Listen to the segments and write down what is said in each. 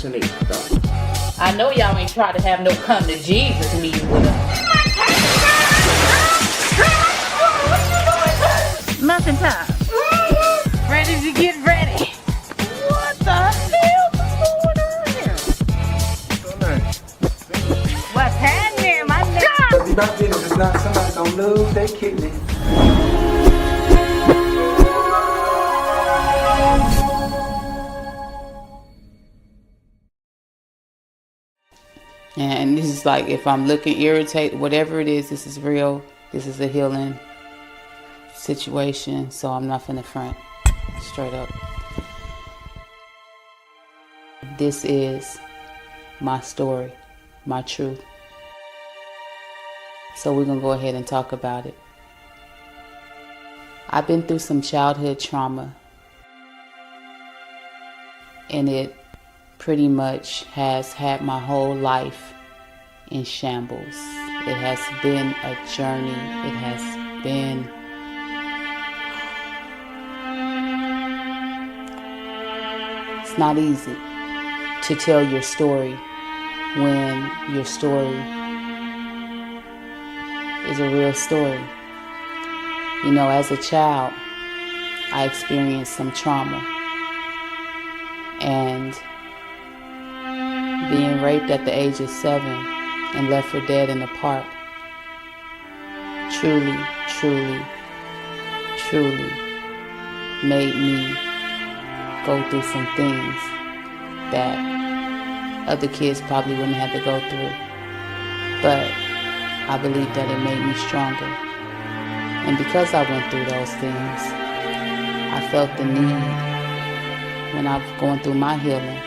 fascinating stuff. I know y'all ain't trying to have no come to Jesus meeting with us. Nothing time. Ready to get ready. What the hell is going on here? So nice. What's happening, my nigga? If you're not getting it's not somebody gonna lose their kidney. And this is like, if I'm looking irritated, whatever it is, this is real. This is a healing situation, so I'm not finna front. Straight up. This is my story, my truth. So we're gonna go ahead and talk about it. I've been through some childhood trauma, and it pretty much has had my whole life in shambles. It has been a journey. It has been it's not easy to tell your story when your story is a real story. You know, as a child, I experienced some trauma, and being raped at the age of 7 and left for dead in the park truly made me go through some things that other kids probably wouldn't have to go through. But I believe that it made me stronger. And because I went through those things, I felt the need when I was going through my healing.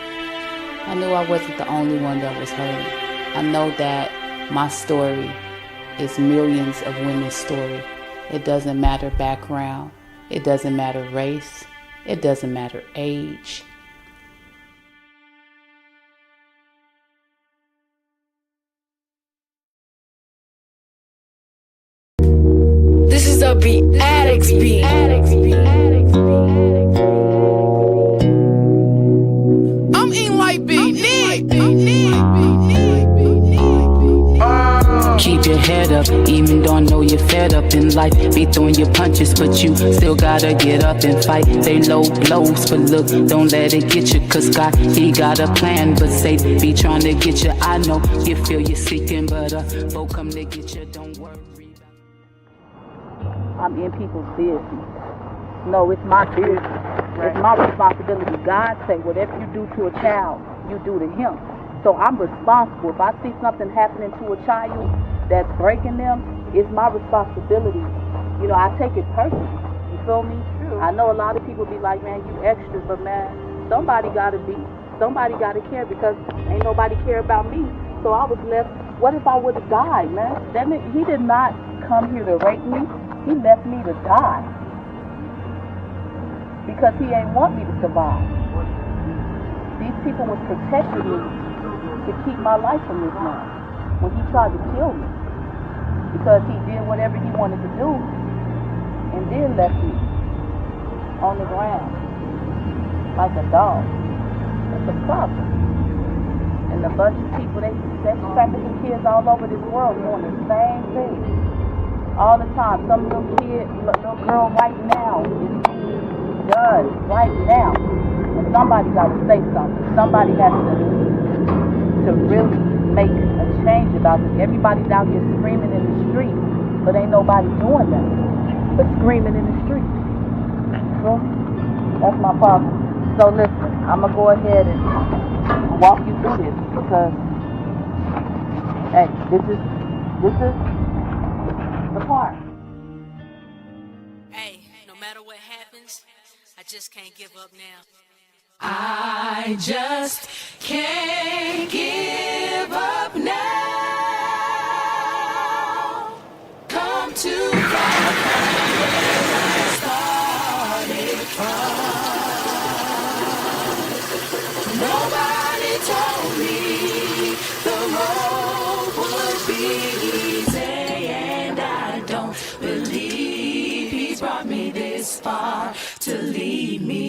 I knew I wasn't the only one that was hurting. I know that my story is millions of women's story. It doesn't matter background. It doesn't matter race. It doesn't matter age. This is a beat, addicts beat. I'm eating like beat, Keep your head up, even though I know you're fed up in life. Be throwing your punches, but you still gotta get up and fight. They low blows, but look, don't let it get you. Cause God, He got a plan, but Satan be trying to get you. I know you feel you're seeking, but both come to get you, don't worry. I'm in people's business. No, it's my business. It's my responsibility. God say whatever you do to a child, you do to him. So I'm responsible. If I see something happening to a child that's breaking them, it's my responsibility. You know, I take it personally. You feel me? I know a lot of people be like, man, you extra, but man, somebody gotta care, because ain't nobody care about me. So I was left, what if I would have died, man? That meant he did not come here to rape me. He left me to die. Because he ain't want me to survive. These people was protecting me to keep my life from this man when he tried to kill me. Because he did whatever he wanted to do and then left me on the ground like a dog. That's a problem. And a bunch of people, they sex trafficking kids all over this world doing the same thing. All the time. Some little kid, little girl right now is being done right now. And somebody got to say something. Somebody has to really make a change about this. Everybody's out here screaming in the street, but ain't nobody doing that but screaming in the street. So that's my problem. So listen, I'm going to go ahead and walk you through this, because hey, this is the part. Hey, no matter what happens, I just can't give up now. I just can't give up now. Come to find where I started from. Nobody told me the road would be easy, and I don't believe He's brought me this far to leave me.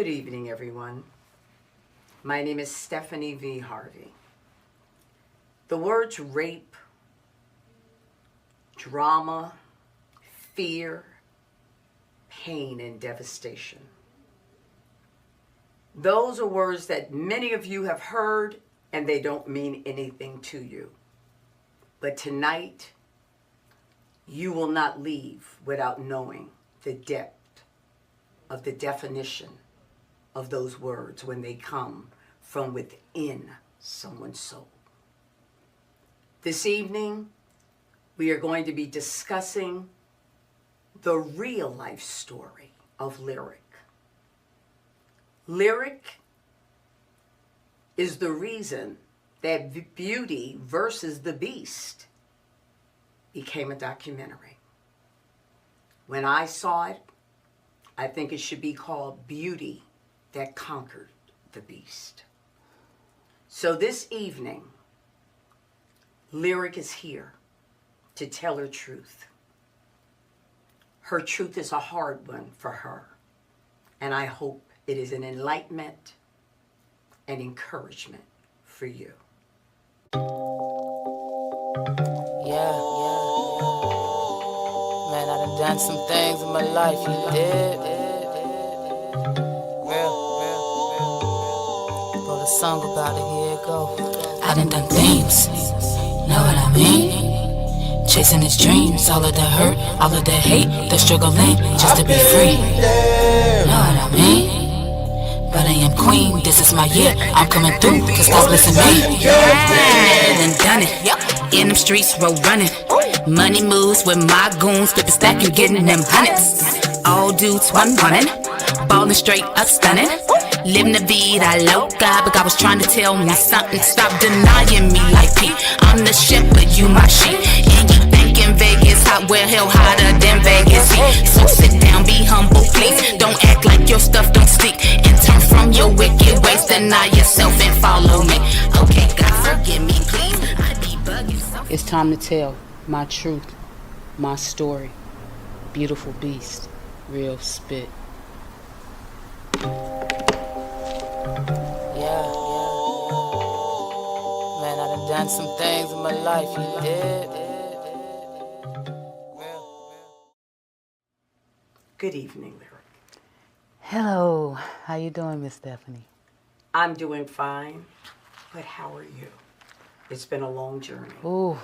Good evening, everyone. My name is Stephanie V. Harvey. The words rape, drama, fear, pain, and devastation. Those are words that many of you have heard, and they don't mean anything to you. But tonight, you will not leave without knowing the depth of the definition of those words when they come from within someone's soul. This evening, we are going to be discussing the real life story of Lyrik. Lyrik is the reason that Beauty versus the Beast became a documentary. When I saw it, I think it should be called Beauty That Conquered the Beast. So this evening, Lyrik is here to tell her truth. Her truth is a hard one for her, and I hope it is an enlightenment and encouragement for you. Yeah. Man, I done some things in my life, you did. Real. Wrote a song about it, here it go. I done things, know what I mean? Chasing his dreams, all of the hurt, all of the hate, the struggling just to be free. Know what I mean? But I am queen, this is my year. I'm coming through, cause God's blessing me. And done it, in them streets, road running. Money moves with my goons, flip a stack and getting them hundreds. All dudes, one running, ballin' straight up stunning. Living the vida loca, but God was trying to tell me something. Stop denying me like Pete. I'm the shepherd, you my sheep. And you thinking Vegas hot, well hell hotter than Vegas heat. So sit down, be humble, please. Don't act like your stuff don't stick. And turn from your wicked ways, deny yourself and follow me. Okay, God forgive me, please. I be bugging so. It's time to tell my truth, my story. Beautiful beast, real spit. Yeah. Man, I done some things in my life, you did. Good evening, Lyrik. Hello, how you doing, Miss Stephanie? I'm doing fine, but how are you? It's been a long journey. Ooh,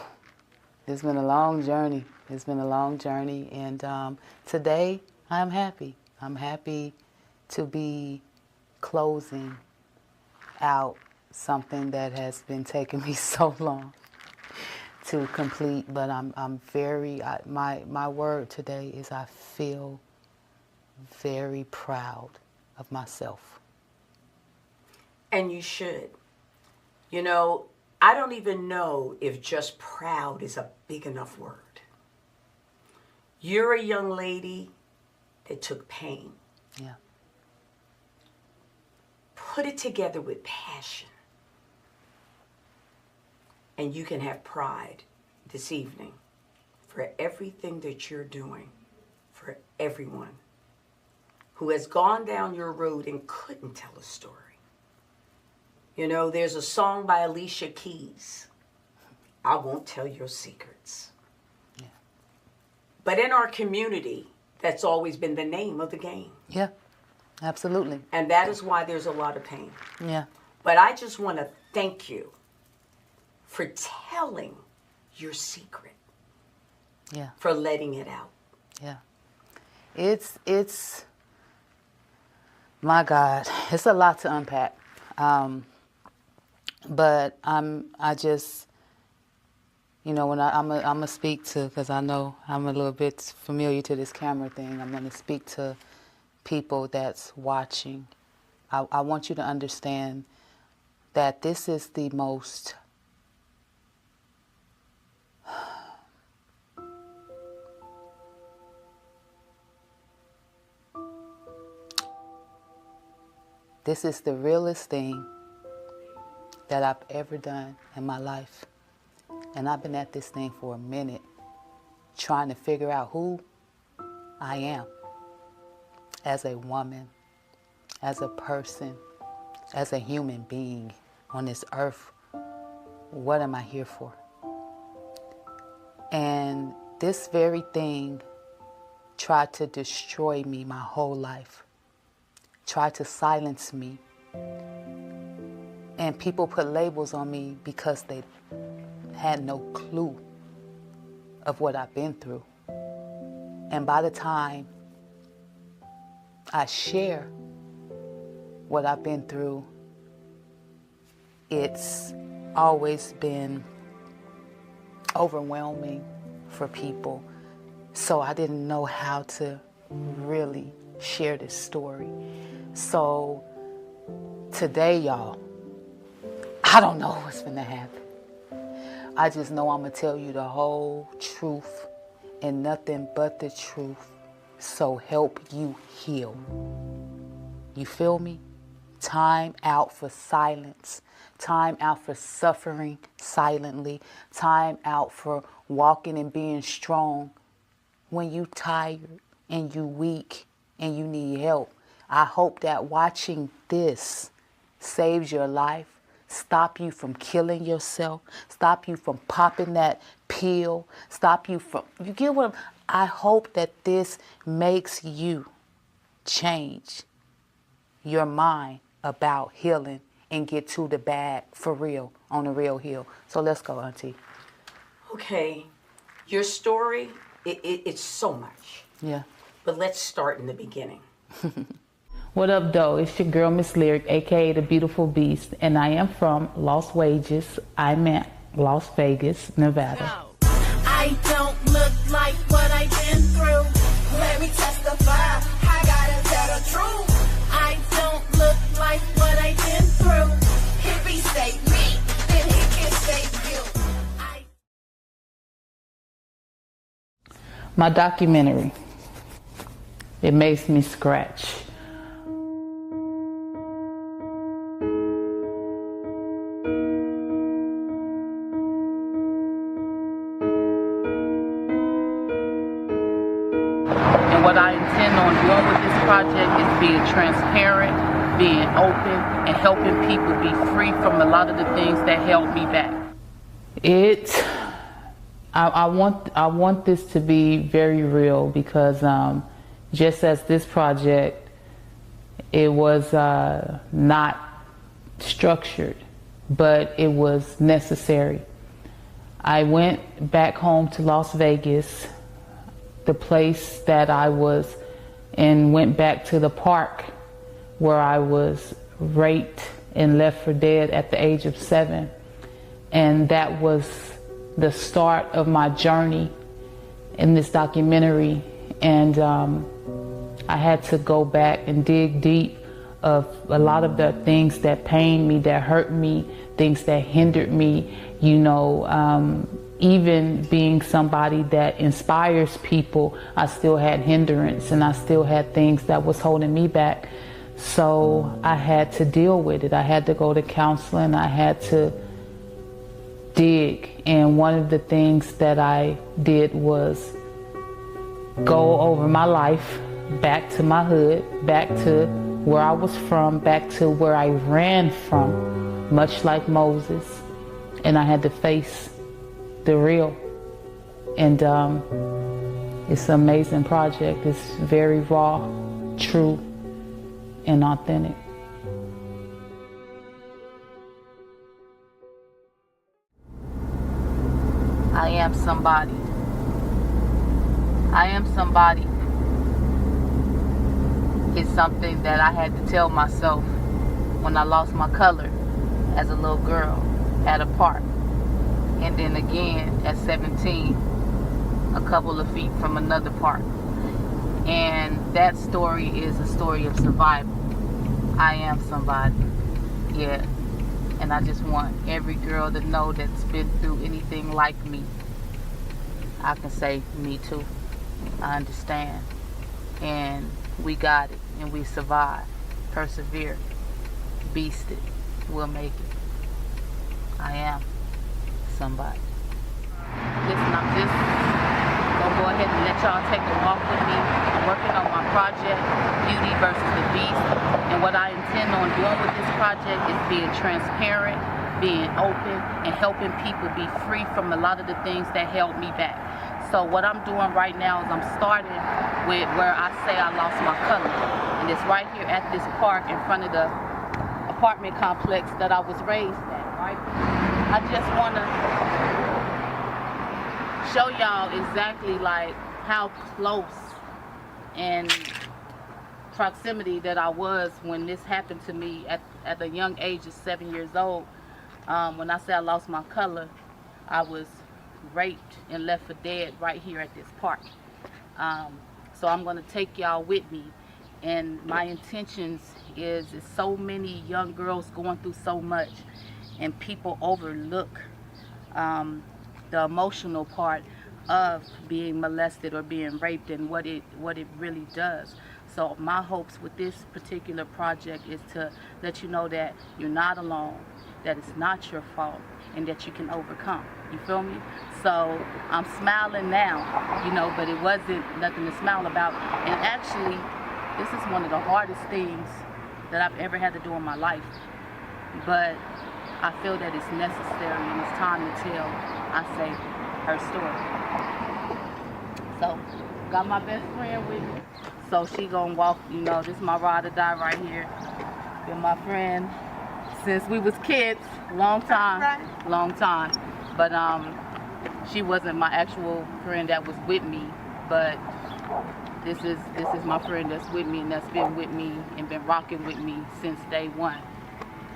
it's been a long journey. It's been a long journey, and today I'm happy. I'm happy to be closing out something that has been taking me so long to complete. But I'm very. My word today is I feel very proud of myself. And you should. You know, I don't even know if just proud is a big enough word. You're a young lady that took pain. Yeah. Put it together with passion. And you can have pride this evening for everything that you're doing for everyone who has gone down your road and couldn't tell a story. You know, there's a song by Alicia Keys, I Won't Tell Your Secrets. Yeah. But in our community, that's always been the name of the game. Yeah, absolutely. And that is why there's a lot of pain. Yeah. But I just want to thank you for telling your secret. Yeah. For letting it out. Yeah. It's my God, it's a lot to unpack. But I just, you know, when I'm gonna speak to, because I know I'm a little bit familiar to this camera thing, I'm gonna speak to people that's watching. I want you to understand that this is the most this is the realest thing that I've ever done in my life. And I've been at this thing for a minute, trying to figure out who I am as a woman, as a person, as a human being on this earth, what am I here for? And this very thing tried to destroy me my whole life, tried to silence me. And people put labels on me because they had no clue of what I've been through. And by the time I share what I've been through, it's always been overwhelming for people. So I didn't know how to really share this story. So today, y'all, I don't know what's gonna happen. I just know I'm gonna tell you the whole truth and nothing but the truth. So help you heal. You feel me? Time out for silence. Time out for suffering silently. Time out for walking and being strong when you tired and you weak and you need help. I hope that watching this saves your life, stop you from killing yourself, stop you from popping that pill, stop you from, you get what I hope that this makes you change your mind about healing and get to the bag for real, on the real heal. So let's go, Auntie. Okay, your story, it's so much. Yeah. But let's start in the beginning. What up, though? It's your girl, Mz Lyrik, aka the Beautiful Beast, and I am from Las Vegas. I'm at Las Vegas, Nevada. I don't look like what I've been through. Let me testify. I gotta tell the truth. I don't look like what I've been through. If he saved me, then he can save you. My documentary, it makes me scratch. And what I intend on doing with this project is being transparent, being open, and helping people be free from a lot of the things that held me back. I want this to be very real because just as this project, it was not structured, but it was necessary. I went back home to Las Vegas, the place that I was, and went back to the park where I was raped and left for dead at the age of 7. And that was the start of my journey in this documentary. And I had to go back and dig deep of a lot of the things that pained me, that hurt me, things that hindered me, you know, even being somebody that inspires people, I still had hindrance and I still had things that was holding me back. So I had to deal with it. I had to go to counseling. I had to dig. And one of the things that I did was go over my life, back to my hood, back to where I was from, back to where I ran from, much like Moses. And I had to face the real. And it's an amazing project. It's very raw, true, and authentic. I am somebody. I am somebody. It's something that I had to tell myself when I lost my color as a little girl at a park. And then again at 17, a couple of feet from another park. And that story is a story of survival. I am somebody. Yeah. And I just want every girl to know that's been through anything like me. I can say me too. I understand. And we got it. And we survived. Persevere. Beast it. We'll make it. I am somebody. Listen, I'm just gonna go ahead and let y'all take a walk with me working on my project, Beauty versus the Beast. And what I intend on doing with this project is being transparent, being open, and helping people be free from a lot of the things that held me back. So what I'm doing right now is I'm starting with where I say I lost my color. And it's right here at this park in front of the apartment complex that I was raised at, right? I just want to show y'all exactly like how close and proximity that I was when this happened to me at the young age of 7 years old. When I say I lost my color, I was raped and left for dead right here at this park. So I'm going to take y'all with me, and my intentions is so many young girls going through so much, and people overlook the emotional part of being molested or being raped and what it really does. So my hopes with this particular project is to let you know that you're not alone, that it's not your fault, and that you can overcome. You feel me? So I'm smiling now, you know, but it wasn't nothing to smile about. And actually, this is one of the hardest things that I've ever had to do in my life. But I feel that it's necessary and it's time to tell, I say, her story. So, got my best friend with me. So she gonna walk, you know, this is my ride or die right here. Been my friend since we was kids, long time. But she wasn't my actual friend that was with me, but this is my friend that's with me and that's been with me and been rocking with me since day one.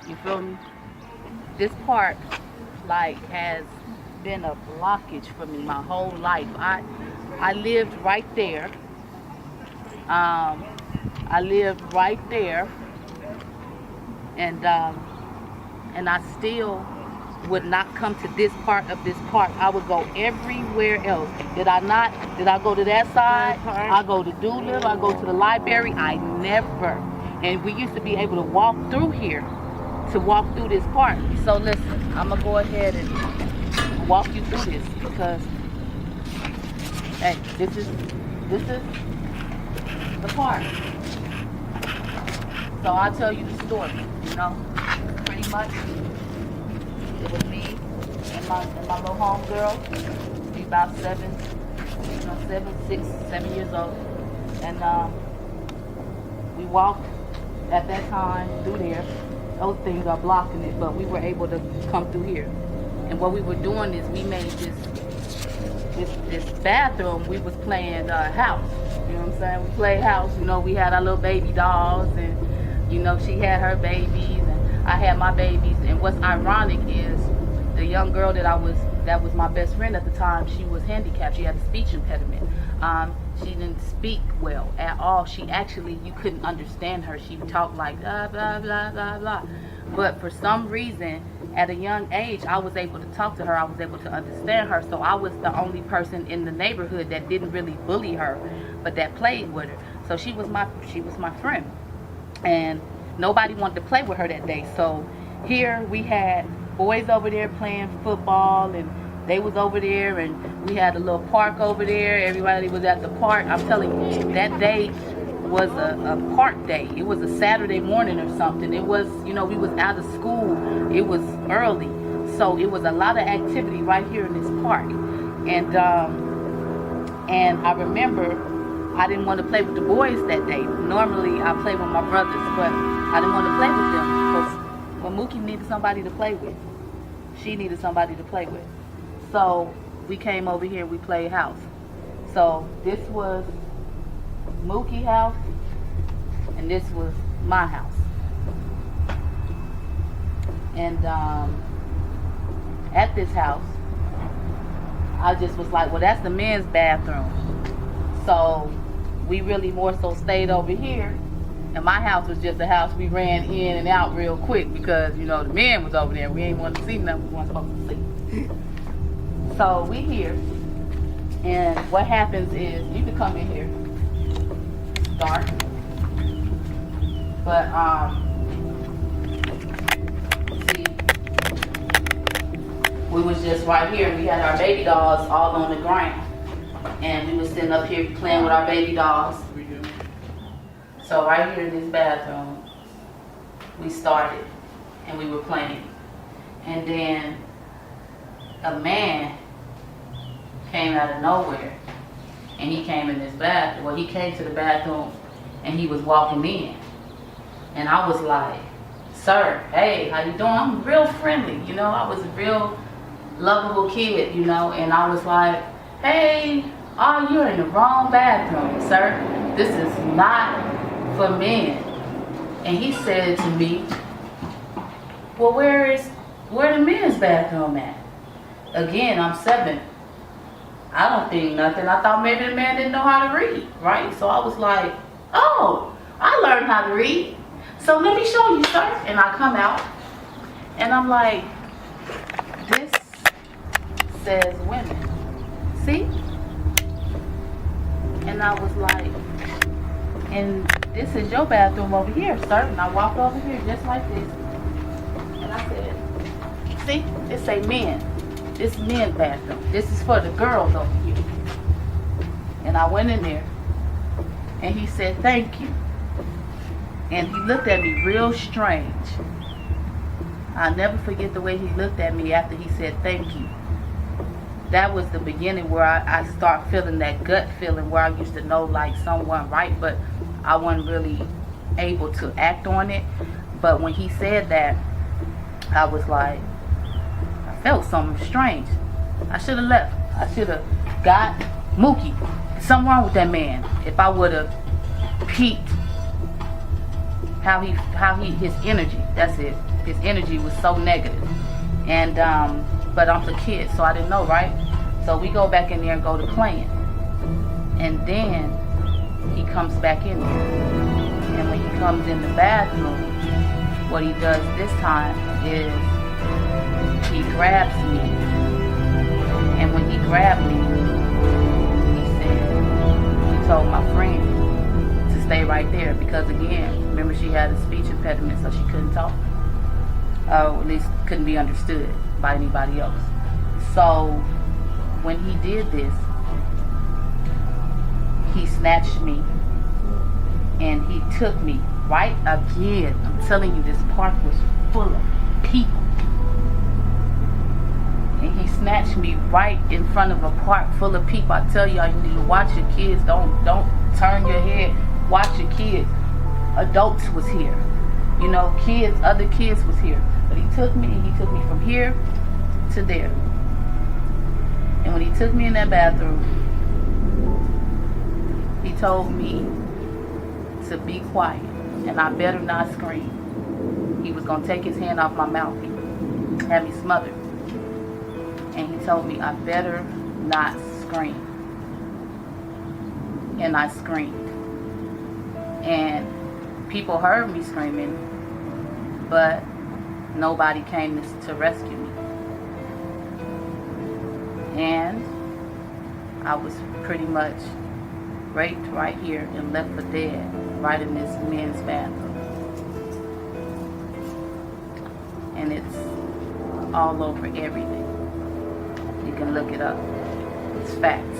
You feel me? This park like has been a blockage for me my whole life. I lived right there. I lived right there, and I still would not come to this part of this park. I would go everywhere else. Did I not? Did I go to that side? I go to Doolittle. I go to the library. I never. And we used to be able to walk through here, to walk through this park. So listen, I'm gonna go ahead and walk you through this because, hey, this is the park. So I'll tell you the story. You know, pretty much. It was me and my little homegirl. We about 7 years old. And we walked at that time through there. Those things are blocking it, but we were able to come through here. And what we were doing is we made this bathroom, we was playing house. You know what I'm saying? We played house. You know, we had our little baby dolls, and you know, she had her babies and I had my babies. And what's ironic is the young girl that was my best friend at the time, she was handicapped. She had a speech impediment. She didn't speak well at all. She actually, you couldn't understand her. She talked like blah, blah, blah, blah, blah. But for some reason, at a young age, I was able to talk to her. I was able to understand her. So I was the only person in the neighborhood that didn't really bully her, but that played with her. So she was my friend. And nobody wanted to play with her that day. So here we had boys over there playing football, and they was over there, and we had a little park over there. Everybody was at the park. I'm telling you, that day was a park day. It was a Saturday morning or something. It was, you know, we was out of school. It was early. So it was a lot of activity right here in this park. And I remember I didn't want to play with the boys that day. Normally I play with my brothers, but I didn't want to play with them because Mookie needed somebody to play with. She needed somebody to play with. So we came over here, we played house. So this was Mookie's house, and this was my house. And at this house, I just was like, well, that's the men's bathroom. So we really more so stayed over here. And my house was just a house we ran in and out real quick because, you know, the men was over there. We ain't want to see nothing we weren't supposed to see. So we here. And what happens is, you can come in here. Dark. But, see, we was just right here. We had our baby dolls all on the ground. and we were sitting up here playing with our baby dolls. So right here in this bathroom, we started and we were playing. And then a man came out of nowhere and he came in this bathroom. Well, he came to the bathroom and he was walking in. And I was like, sir, hey, how you doing? I'm real friendly, you know. I was a real lovable kid, you know. And I was like, hey, oh, you're in the wrong bathroom, sir. This is not for men. And he said to me, well, where the men's bathroom at? Again, I'm 7. I don't think nothing. I thought maybe the man didn't know how to read, right? So I was like, oh, I learned how to read. So let me show you, sir. And I come out and I'm like, this says women. See? And I was like, and this is your bathroom over here, sir. And I walked over here just like this. And I said, see, it say men. This is men's bathroom. This is for the girls over here. And I went in there and he said, thank you. And he looked at me real strange. I'll never forget the way he looked at me after he said thank you. That was the beginning where I start feeling that gut feeling where I used to know like someone right, but I wasn't really able to act on it. But when he said that, I was like, I felt something strange. I should have left. I should have got Mookie. Something wrong with that man. If I would have peeked how his energy, that's it. His energy was so negative. And but I'm the kid, so I didn't know, right? So we go back in there and go to playing. And then he comes back in there. And when he comes in the bathroom, what he does this time is he grabs me. And when he grabbed me, he told my friend to stay right there because again, remember she had a speech impediment so she couldn't talk. Or at least couldn't be understood by anybody else. So when he did this, he snatched me and he took me right again. I'm telling you, this park was full of people. And he snatched me right in front of a park full of people. I tell y'all, you need to watch your kids. Don't turn your head. Watch your kids. Adults was here. You know, kids, other kids was here. But he took me and he took me from here to there. And when he took me in that bathroom, he told me to be quiet and I better not scream. He was going to take his hand off my mouth, had me smothered. And he told me I better not scream. And I screamed. And people heard me screaming, but nobody came to rescue me. And I was pretty much raped right here and left for dead right in this men's bathroom. And it's all over everything. You can look it up. It's facts.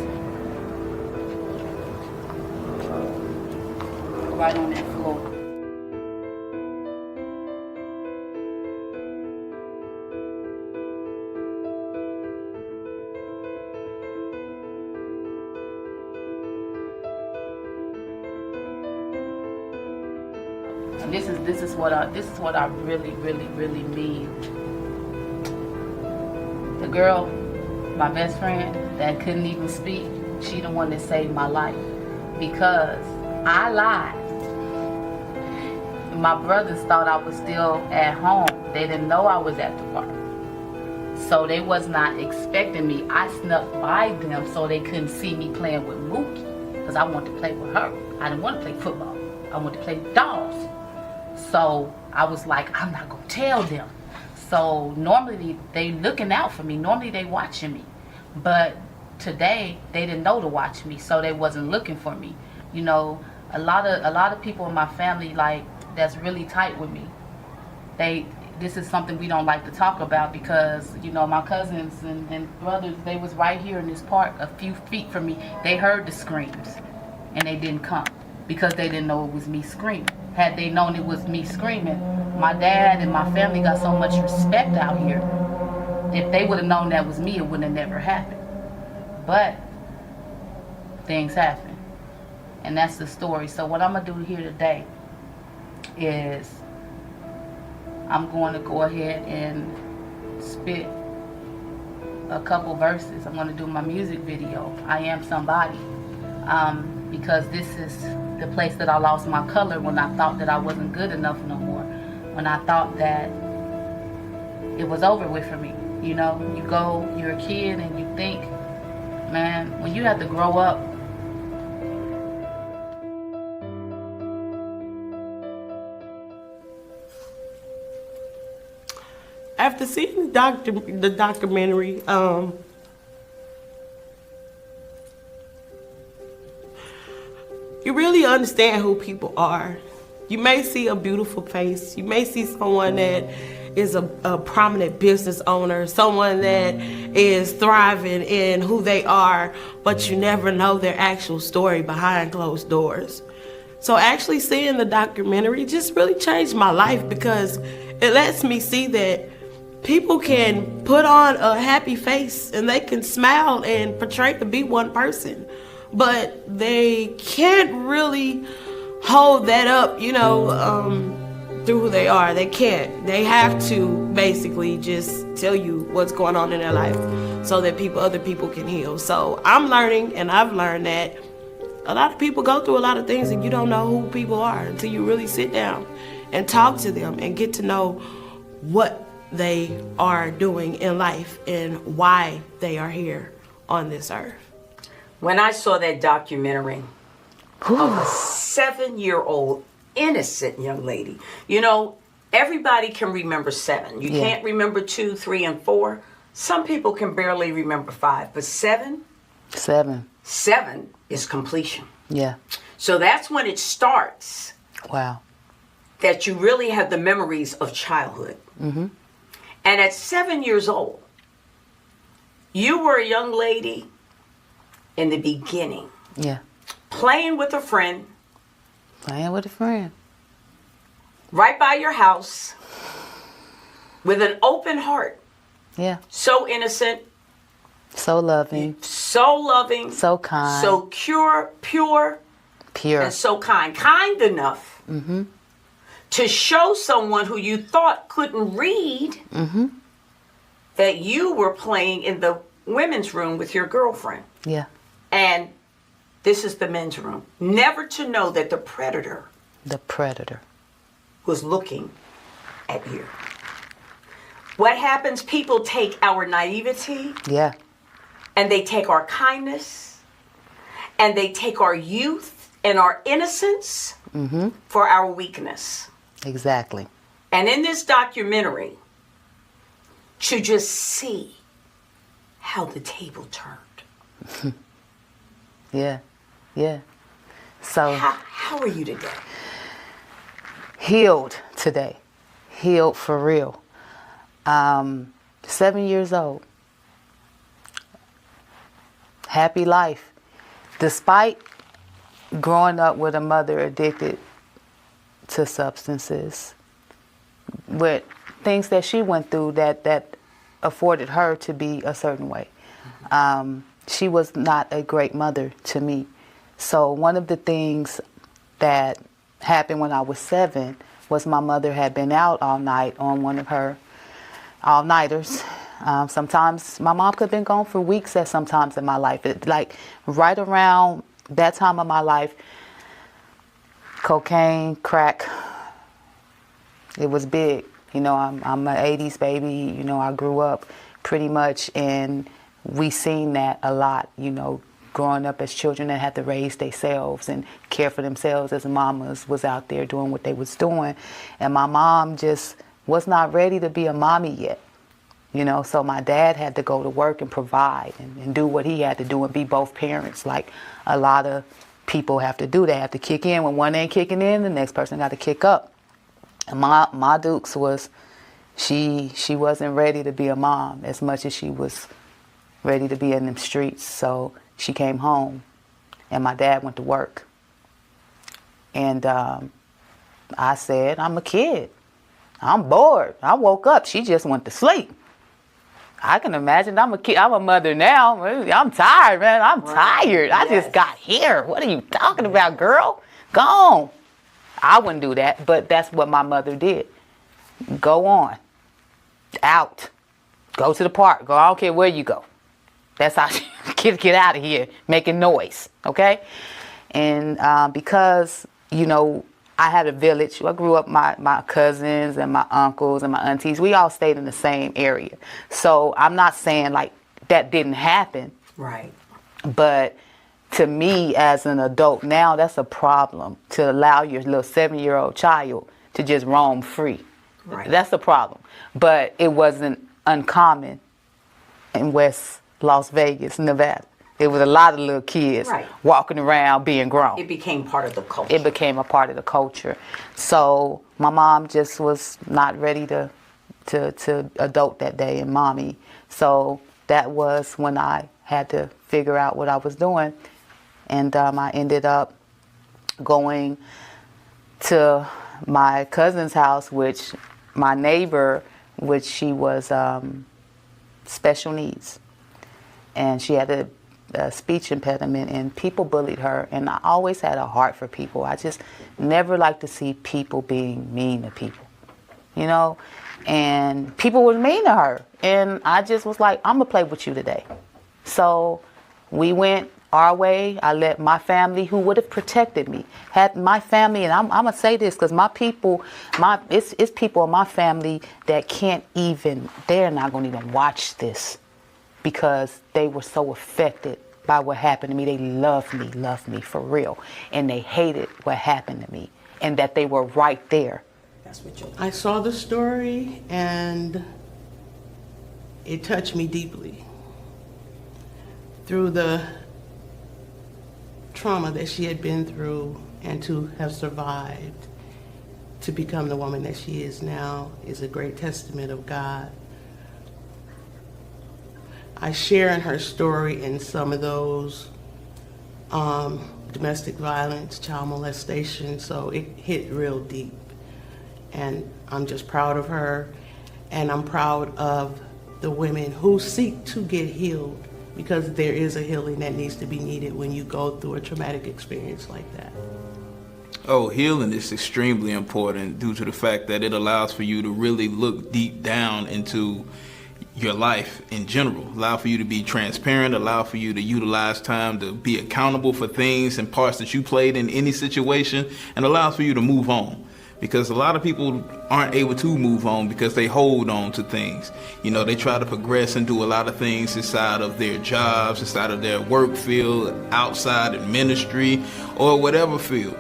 Right on that floor. And this is what I really mean. The girl, my best friend that couldn't even speak, she the one that saved my life because I lied. My brothers thought I was still at home. They didn't know I was at the park. So they was not expecting me. I snuck by them so they couldn't see me playing with Mookie because I wanted to play with her. I didn't want to play football. I wanted to play with dolls. So I was like, I'm not going to tell them. So normally they looking out for me. Normally they watching me. But today they didn't know to watch me, so they wasn't looking for me. You know, a lot of people in my family, like, that's really tight with me. this is something we don't like to talk about because, you know, my cousins and brothers, they was right here in this park a few feet from me. They heard the screams and they didn't come because they didn't know it was me screaming. Had they known it was me screaming, my dad and my family got so much respect out here. If they would have known that was me, it would have never happened. But things happen. And that's the story. So what I'm going to do here today is I'm going to go ahead and spit a couple verses. I'm going to do my music video, I Am Somebody, because this is the place that I lost my color when I thought that I wasn't good enough no more, when I thought that it was over with for me. You know, you're a kid and you think, man, when you have to grow up, after seeing the documentary, you really understand who people are. You may see a beautiful face. You may see someone that is a prominent business owner, someone that is thriving in who they are, but you never know their actual story behind closed doors. So actually seeing the documentary just really changed my life because it lets me see that people can put on a happy face and they can smile and portray to be one person, but they can't really hold that up, you know, through who they are. They can't. They have to basically just tell you what's going on in their life so that other people can heal. So I'm learning, and I've learned that a lot of people go through a lot of things and you don't know who people are until you really sit down and talk to them and get to know what they are doing in life and why they are here on this earth. When I saw that documentary of a 7-year-old innocent young lady, you know, everybody can remember 7. You can't remember 2, 3, and 4. Some people can barely remember 5, but 7 is completion. Yeah. So that's when it starts. Wow. That you really have the memories of childhood. Mm-hmm. And at 7 years old, you were a young lady in the beginning. Yeah. Playing with a friend. Playing with a friend. Right by your house. With an open heart. Yeah. So innocent. So loving. So loving. So kind. So pure. And so kind. Kind enough to show someone who you thought couldn't read that you were playing in the women's room with your girlfriend. Yeah. And this is the men's room. Never to know that the predator was looking at you. What happens? People take our naivety. Yeah. And they take our kindness. And they take our youth and our innocence for our weakness. Exactly. And in this documentary, to just see how the table turned. Yeah. Yeah. So how are you today? Healed today. Healed for real. 7 years old. Happy life. Despite growing up with a mother addicted to substances, with things that she went through that afforded her to be a certain way. She was not a great mother to me. So one of the things that happened when I was 7 was my mother had been out all night on one of her all-nighters. Sometimes my mom could have been gone for weeks at some times in my life. Like right around that time of my life, cocaine, crack, it was big. You know, I'm an 80s baby. You know, I grew up pretty much, and we seen that a lot, you know, growing up as children that had to raise themselves and care for themselves as mamas was out there doing what they was doing. And my mom just was not ready to be a mommy yet. You know, so my dad had to go to work and provide and do what he had to do and be both parents like a lot of people have to do. They have to kick in. When one ain't kicking in, the next person got to kick up. And my Dukes was, she wasn't ready to be a mom as much as she was ready to be in them streets. So she came home, and my dad went to work. And I said, I'm a kid. I'm bored. I woke up. She just went to sleep. I can imagine. I'm a kid. I'm a mother now. I'm tired, man. I'm tired. I just got here. What are you talking about, girl? Go on. I wouldn't do that, but that's what my mother did. Go on. Out. Go to the park. Go. I don't care where you go. That's how get out of here making noise, okay? And because, you know, I had a village. I grew up, my cousins and my uncles and my aunties, we all stayed in the same area. So I'm not saying like that didn't happen. Right. But to me as an adult now, that's a problem, to allow your little 7-year-old child to just roam free. Right. That's a problem. But it wasn't uncommon in West Las Vegas, Nevada. There was a lot of little kids walking around being grown. It became part of the culture. It became a part of the culture. So my mom just was not ready to adult that day, and mommy. So that was when I had to figure out what I was doing. And I ended up going to my cousin's house, which my neighbor, which she was special needs. And she had a speech impediment, and people bullied her. And I always had a heart for people. I just never liked to see people being mean to people, you know? And people were mean to her. And I just was like, I'm going to play with you today. So we went our way. I let my family, who would have protected me, had my family, and I'm going to say this because my people, it's people in my family that can't even, they're not going to even watch this because they were so affected by what happened to me. They loved me for real. And they hated what happened to me and that they were right there. That's what you I saw the story and it touched me deeply. Through the trauma that she had been through and to have survived to become the woman that she is now is a great testament of God. I share in her story in some of those domestic violence, child molestation, so it hit real deep. And I'm just proud of her, and I'm proud of the women who seek to get healed, because there is a healing that needs to be needed when you go through a traumatic experience like that. Oh, healing is extremely important due to the fact that it allows for you to really look deep down into your life in general, allow for you to be transparent, allow for you to utilize time to be accountable for things and parts that you played in any situation, and allows for you to move on. Because a lot of people aren't able to move on because they hold on to things. You know, they try to progress and do a lot of things inside of their jobs, inside of their work field, outside in ministry, or whatever field.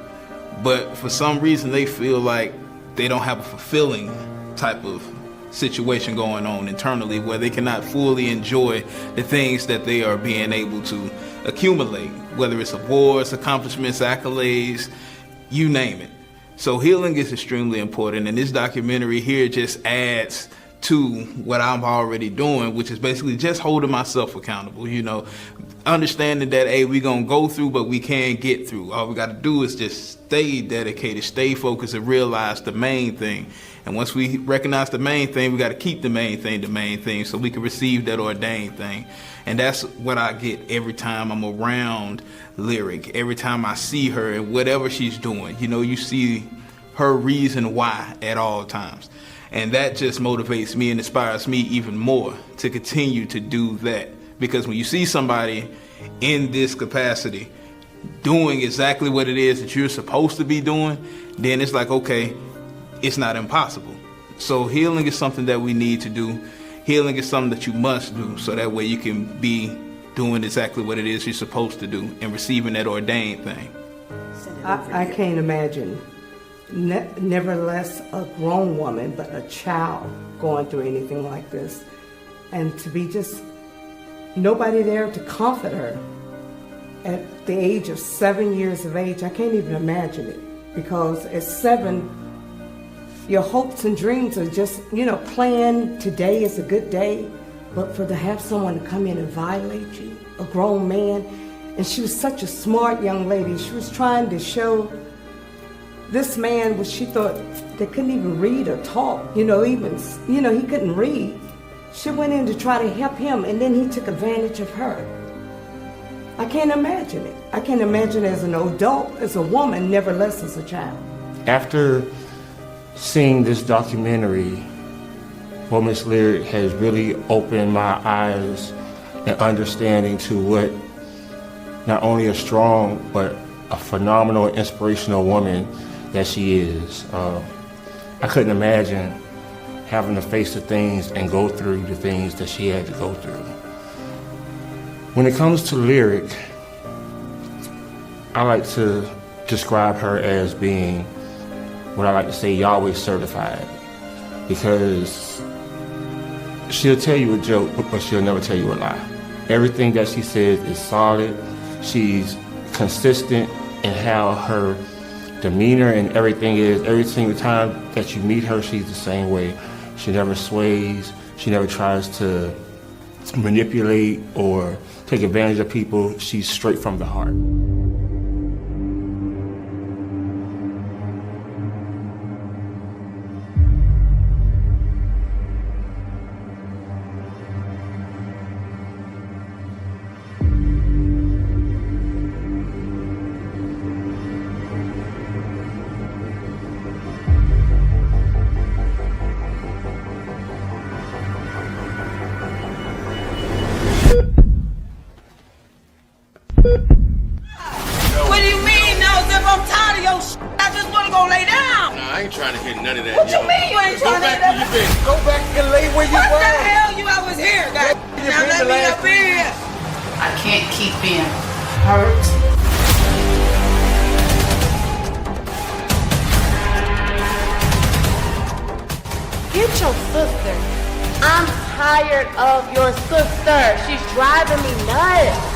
But for some reason, they feel like they don't have a fulfilling type of situation going on internally where they cannot fully enjoy the things that they are being able to accumulate, whether it's awards, accomplishments, accolades, you name it. So healing is extremely important, and this documentary here just adds to what I'm already doing, which is basically just holding myself accountable, you know, understanding that, hey, we're going to go through, but we can get through. All we got to do is just stay dedicated, stay focused, and realize the main thing. And once we recognize the main thing, we got to keep the main thing so we can receive that ordained thing. And that's what I get every time I'm around Lyrik, every time I see her and whatever she's doing. You know, you see her reason why at all times. And that just motivates me and inspires me even more to continue to do that. Because when you see somebody in this capacity doing exactly what it is that you're supposed to be doing, then it's like, okay, it's not impossible. So healing is something that we need to do. Healing is something that you must do, so that way you can be doing exactly what it is you're supposed to do and receiving that ordained thing. I can't imagine, nevertheless, a grown woman, but a child going through anything like this. And to be just nobody there to comfort her at the age of 7 years of age, I can't even imagine it. Because at 7, your hopes and dreams are just, planned. Today is a good day, but to have someone to come in and violate you, a grown man, and she was such a smart young lady. She was trying to show this man what she thought they couldn't even read or talk, he couldn't read. She went in to try to help him, and then he took advantage of her. I can't imagine it. I can't imagine as an adult, as a woman, nevertheless as a child. After seeing this documentary, Mz Lyrik has really opened my eyes and understanding to what not only a strong, but a phenomenal, inspirational woman that she is. I couldn't imagine having to face the things and go through the things that she had to go through. When it comes to Lyrik, I like to describe her as being what I like to say Yahweh certified, because she'll tell you a joke, but she'll never tell you a lie. Everything that she says is solid. She's consistent in how her demeanor and everything is. Every single time that you meet her, she's the same way. She never sways. She never tries to manipulate or take advantage of people. She's straight from the heart. What do you mean now? As if I'm tired of your shit, I just want to go lay down. Nah, I ain't trying to hear none of that. What you mean you ain't trying to hear that? Go back and lay where you What were. the hell I was here, guys? Now let me up in here. I can't keep being hurt. Get your sister. I'm tired of your sister. She's driving me nuts.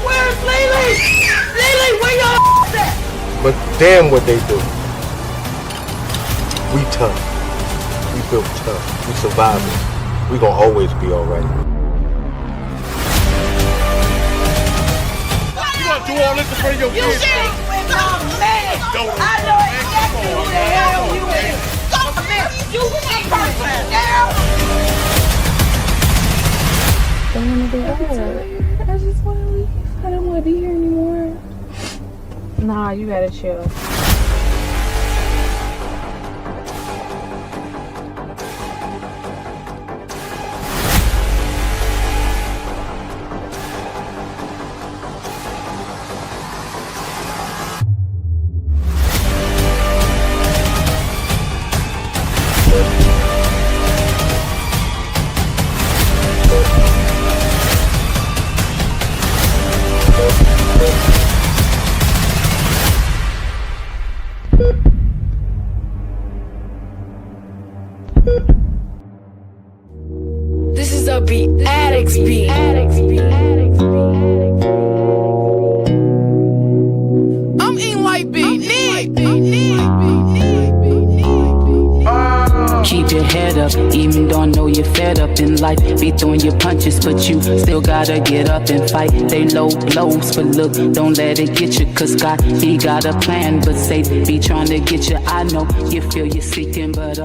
Where's Lily? Lily, where your at? But damn what they do. We tough. We built tough. We survivors. We gonna always be alright. You gonna do all this in front of your kids? You shit with my man. I know exactly who the hell you is. Come here. You shit person. Girl. I don't want to do that. I just want to leave. I don't want to be here anymore. Nah, you gotta chill. This is a beat, addicts beat. I'm eating white beat, Keep your head up, even though I know you're fed up in life. Be throwing your punches, but you still gotta get up and fight. They low blows, but look, don't let it get you. Cause God, He got a plan, but Satan be trying to get you. I know you feel you're seeking, but